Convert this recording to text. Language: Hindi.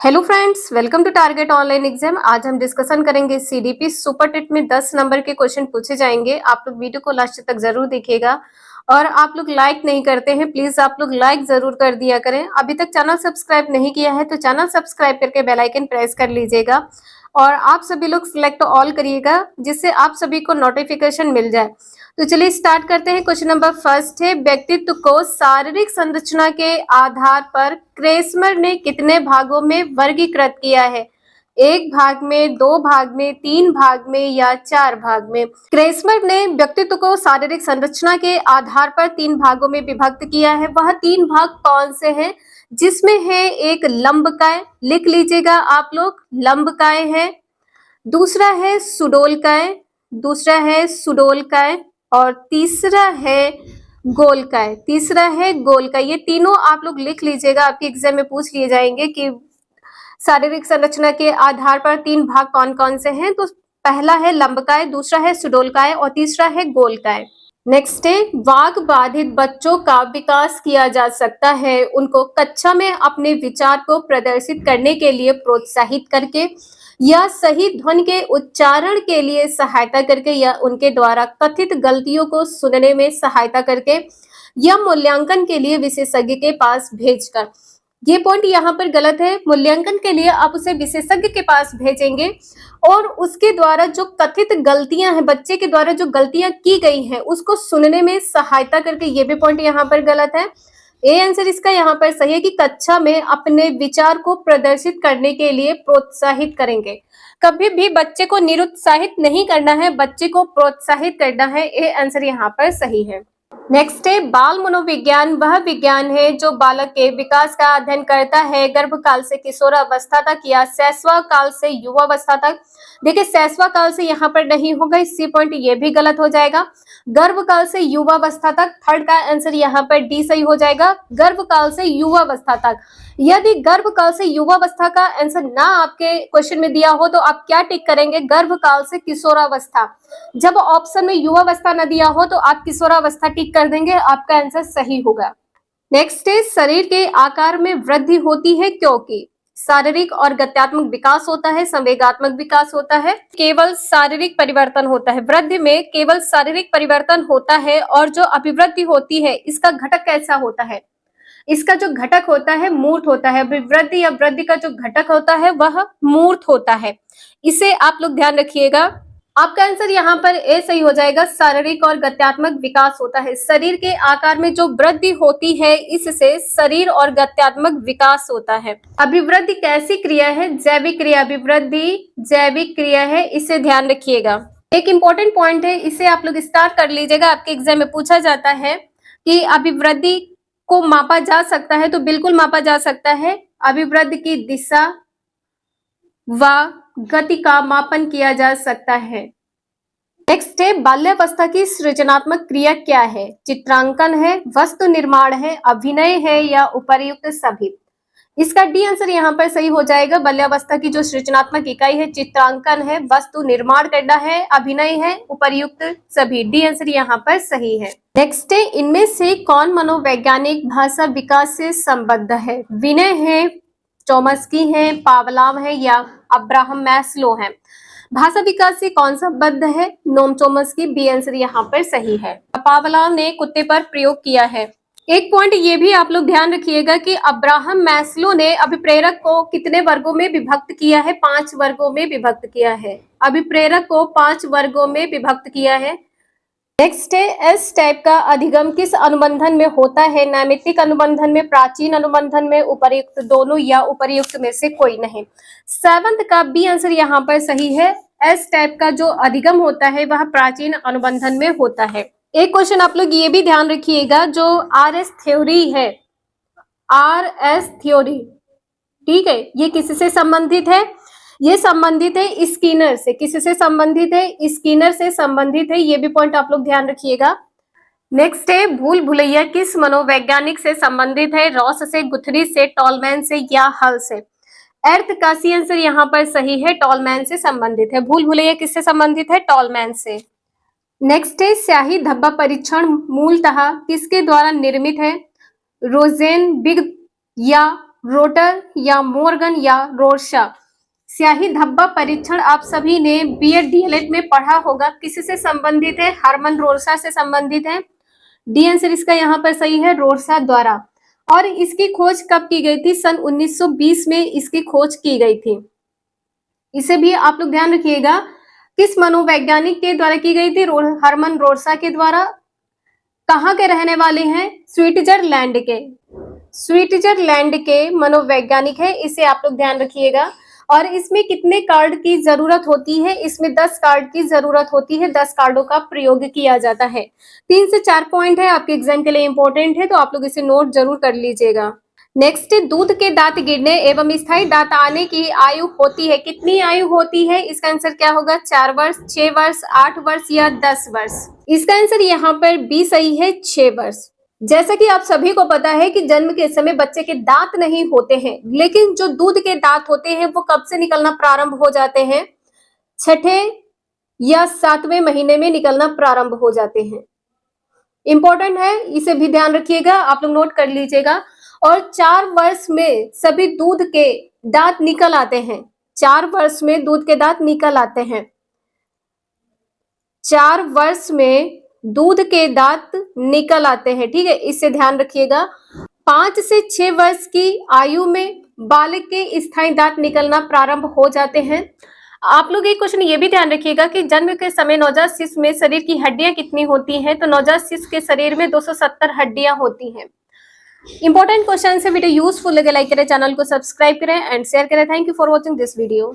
Hello friends, welcome to target online exam. आज हम डिस्कशन करेंगे सीडीपी सुपर टेट में 10 नंबर के क्वेश्चन पूछे जाएंगे। आप लोग वीडियो को लास्ट तक जरूर देखिएगा और आप लोग लाइक नहीं करते हैं, प्लीज आप लोग लाइक जरूर कर दिया करें। अभी तक चैनल सब्सक्राइब नहीं किया है तो चैनल सब्सक्राइब करके बेल आइकन प्रेस कर लीजिएगा और आप सभी लोग सिलेक्ट ऑल करिएगा जिससे आप सभी को नोटिफिकेशन मिल जाए। तो चलिए स्टार्ट करते हैं। क्वेश्चन नंबर फर्स्ट है, व्यक्तित्व को शारीरिक संरचना के आधार पर क्रेस्मर ने कितने भागों में वर्गीकृत किया है? एक भाग में, दो भाग में, तीन भाग में या चार भाग में? क्रेस्मर ने व्यक्तित्व को शारीरिक संरचना के आधार पर तीन भागों में विभक्त किया है। वह तीन भाग कौन से हैं? जिसमें है एक लंबकाय, लिख लीजिएगा आप लोग, लंबकाय है। दूसरा है सुडोलकाय, दूसरा है सुडोलकाय और तीसरा है गोलकाय, तीसरा है गोलकाय। ये तीनों आप लोग लिख लीजिएगा, आपके एग्जाम में पूछ लिए जाएंगे कि शारीरिक संरचना के आधार पर तीन भाग कौन कौन से हैं। तो पहला है लंबकाय, दूसरा है सुडोलकाय और तीसरा है गोलकाय। नेक्स्ट है, वाक बाधित बच्चों का विकास किया जा सकता है उनको कक्षा में अपने विचार को प्रदर्शित करने के लिए प्रोत्साहित करके या सही ध्वनि के उच्चारण के लिए सहायता करके या उनके द्वारा कथित गलतियों को सुनने में सहायता करके या मूल्यांकन के लिए विशेषज्ञ के पास भेजकर। ये पॉइंट यहाँ पर गलत है। मूल्यांकन के लिए आप उसे विशेषज्ञ के पास भेजेंगे और उसके द्वारा जो कथित गलतियां हैं, बच्चे के द्वारा जो गलतियां की गई हैं उसको सुनने में सहायता करके, ये भी पॉइंट यहाँ पर गलत है। ए आंसर इसका यहाँ पर सही है कि कक्षा में अपने विचार को प्रदर्शित करने के लिए प्रोत्साहित करेंगे। कभी भी बच्चे को निरुत्साहित नहीं करना है, बच्चे को प्रोत्साहित करना है। ए आंसर यहाँ पर सही है। नेक्स्ट है, बाल मनोविज्ञान वह विज्ञान है जो बालक के विकास का अध्ययन करता है गर्भकाल से किशोरावस्था तक या शैशव काल से युवावस्था तक। देखिए शैशव काल से यहाँ पर नहीं होगा, इसी पॉइंट ये भी गलत हो जाएगा। गर्भकाल से युवावस्था तक, थर्ड का आंसर यहाँ पर डी सही हो जाएगा, गर्भकाल से युवावस्था तक। यदि गर्भकाल से युवावस्था का आंसर ना आपके क्वेश्चन में दिया हो तो आप क्या टिक करेंगे? गर्भकाल से किशोरावस्था। जब ऑप्शन में युवावस्था न दिया हो तो आप किशोरावस्था टिक कर देंगे, आपका आंसर सही होगा। नेक्स्ट है, शरीर के आकार में वृद्धि होती है क्योंकि शारीरिक और गत्यात्मक विकास होता है, संवेगात्मक विकास होता है, केवल शारीरिक परिवर्तन होता है। वृद्धि में केवल शारीरिक परिवर्तन होता है और जो अभिवृद्धि होती है इसका घटक कैसा होता है? इसका जो घटक होता है मूर्त होता है। अभिवृद्धि या वृद्धि का जो घटक होता है वह मूर्त होता है। इसे आप लोग ध्यान रखिएगा। आपका आंसर यहाँ पर ए सही हो जाएगा, शारीरिक और गत्यात्मक विकास होता है। शरीर के आकार में जो वृद्धि होती है इससे शरीर और गत्यात्मक विकास होता है। अभिवृद्धि कैसी क्रिया है? जैविक क्रिया। अभिवृद्धि जैविक क्रिया है, इसे ध्यान रखिएगा। एक इंपॉर्टेंट पॉइंट है, इसे आप लोग स्टार्ट कर लीजिएगा। आपके एग्जाम में पूछा जाता है कि अभिवृद्धि को मापा जा सकता है, तो बिल्कुल मापा जा सकता है। अभिवृद्धि की दिशा व गति का मापन किया जा सकता है। नेक्स्ट है, बाल्यावस्था की सृजनात्मक क्रिया क्या है? चित्रांकन है, वस्तु निर्माण है, अभिनय है या उपर्युक्त सभी? इसका डी आंसर यहाँ पर सही हो जाएगा। बाल्यावस्था की जो सृजनात्मक इकाई है चित्रांकन है, वस्तु निर्माण करना है, अभिनय है, उपर्युक्त सभी। डी आंसर यहाँ पर सही है। नेक्स्ट है, इनमें से कौन मनोवैज्ञानिक भाषा विकास से संबद्ध है? विनय है, चोम्स्की है, पावलोव है या अब्राहम मैस्लो है? भाषा विकास से कौन संबद्ध है? नोम चोम्स्की। बी आंसर यहाँ पर सही है। पावलोव ने कुत्ते पर प्रयोग किया है। एक पॉइंट ये भी आप लोग ध्यान रखिएगा कि अब्राहम मैस्लो ने अभिप्रेरक को कितने वर्गों में विभक्त किया है? 5 वर्गों में विभक्त किया है। अभिप्रेरक को 5 वर्गों में विभक्त किया है। नेक्स्ट है, एस टाइप का अधिगम किस अनुबंधन में होता है? नैमित्तिक अनुबंधन में, प्राचीन अनुबंधन में, उपर्युक्त दोनों या उपर्युक्त में से कोई नहीं। 7th का बी आंसर यहाँ पर सही है। एस टाइप का जो अधिगम होता है वह प्राचीन अनुबंधन में होता है। एक क्वेश्चन आप लोग ये भी ध्यान रखिएगा, जो आरएस थ्योरी है, आरएस थ्योरी, ठीक है, ये किससे संबंधित है? ये संबंधित है स्किनर से। किससे संबंधित है? स्किनर से संबंधित है। ये भी पॉइंट आप लोग ध्यान रखिएगा। नेक्स्ट है, भूल भुलैया किस मनोवैज्ञानिक से संबंधित है? रॉस से, गुथरी से, टॉलमैन से या हल से? अर्थ का सी आंसर यहाँ पर सही है, टॉलमैन से संबंधित है। भूल भुलैया किससे संबंधित है? टॉलमैन से। नेक्स्ट है, स्याही धब्बा परीक्षण मूलतः किसके द्वारा निर्मित है? रोजेनबिग या रोटर या मोर्गन या रोरशा। स्याही धब्बा परीक्षण आप सभी ने बीएड डीएलएड में पढ़ा होगा, किसी से संबंधित है? हरमन रोरशा से संबंधित है। डी आंसर इसका यहाँ पर सही है, रोरशा द्वारा। और इसकी खोज कब की गई थी? सन 1920 में इसकी खोज की गई थी। इसे भी आप लोग ध्यान रखिएगा, किस मनोवैज्ञानिक के द्वारा की गई थी? हरमन रोरशा के द्वारा। कहाँ के रहने वाले हैं? स्विट्जरलैंड के। स्विट्जरलैंड के मनोवैज्ञानिक है, इसे आप लोग ध्यान रखिएगा। और इसमें कितने कार्ड की जरूरत होती है? इसमें 10 कार्ड की जरूरत होती है, 10 कार्डों का प्रयोग किया जाता है। 3 से 4 पॉइंट है, आपके एग्जाम के लिए इंपॉर्टेंट है, तो आप लोग इसे नोट जरूर कर लीजिएगा। नेक्स्ट, दूध के दांत गिरने एवं स्थायी दांत आने की आयु होती है, कितनी आयु होती है? इसका आंसर क्या होगा? 4 वर्ष, 6 वर्ष, 8 वर्ष या 10 वर्ष? इसका आंसर यहाँ पर बी सही है, 6 वर्ष। जैसा कि आप सभी को पता है कि जन्म के समय बच्चे के दांत नहीं होते हैं, लेकिन जो दूध के दांत होते हैं वो कब से निकलना प्रारंभ हो जाते हैं? 6ठे या 7वें महीने में निकलना प्रारंभ हो जाते हैं। इंपॉर्टेंट है, इसे भी ध्यान रखिएगा, आप लोग नोट कर लीजिएगा। और 4 वर्ष में सभी दूध के दांत निकल आते हैं। 4 वर्ष में दूध के दांत निकल आते हैं। 4 वर्ष में दूध के दांत निकल आते हैं, ठीक है, इससे ध्यान रखिएगा। 5 से 6 वर्ष की आयु में बालक के स्थायी दांत निकलना प्रारंभ हो जाते हैं। आप लोग एक क्वेश्चन ये भी ध्यान रखिएगा कि जन्म के समय नवजात शिशु में शरीर की हड्डियां कितनी होती हैं? तो नवजात शिशु के शरीर में 270 हड्डियां होती हैं। इंपॉर्टेंट क्वेश्चन है, वीडियो यूजफुल लगे लाइक करें, चैनल को सब्सक्राइब करें एंड शेयर करें। Thank you for watching this video.